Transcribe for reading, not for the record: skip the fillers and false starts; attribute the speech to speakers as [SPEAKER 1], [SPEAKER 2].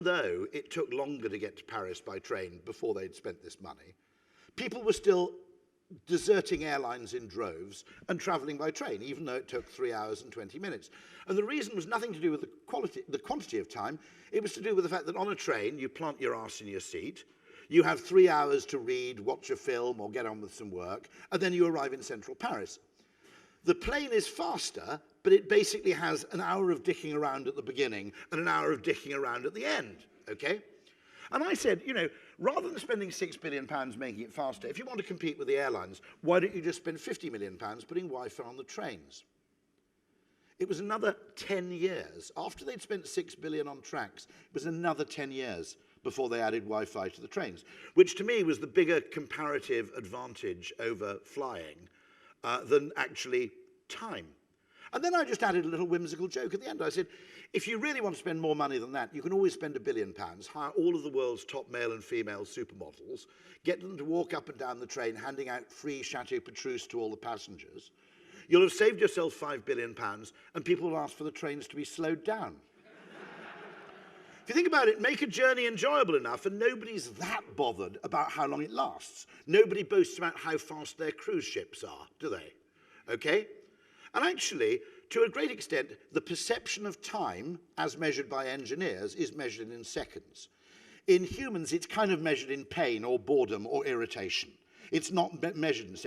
[SPEAKER 1] though it took longer to get to Paris by train before they'd spent this money, people were still deserting airlines in droves and travelling by train, even though it took 3 hours and 20 minutes. And the reason was nothing to do with the quantity of time. It was to do with the fact that on a train, you plant your arse in your seat, you have 3 hours to read, watch a film, or get on with some work, and then you arrive in central Paris. The plane is faster, but it basically has an hour of dicking around at the beginning and an hour of dicking around at the end, okay? And I said, you know, rather than spending £6 billion making it faster, if you want to compete with the airlines, why don't you just spend £50 million putting Wi-Fi on the trains? It was another 10 years. After they'd spent £6 billion on tracks, it was another 10 years before they added Wi-Fi to the trains, which to me was the bigger comparative advantage over flying than actually time. And then I just added a little whimsical joke at the end. I said, if you really want to spend more money than that, you can always spend £1 billion, hire all of the world's top male and female supermodels, get them to walk up and down the train handing out free Chateau Petrus to all the passengers. You'll have saved yourself £5 billion, and people will ask for the trains to be slowed down. If you think about it, make a journey enjoyable enough, and nobody's that bothered about how long it lasts. Nobody boasts about how fast their cruise ships are, do they? Okay? And actually, to a great extent, the perception of time, as measured by engineers, is measured in seconds. In humans, it's kind of measured in pain or boredom or irritation. It's not measured in seconds.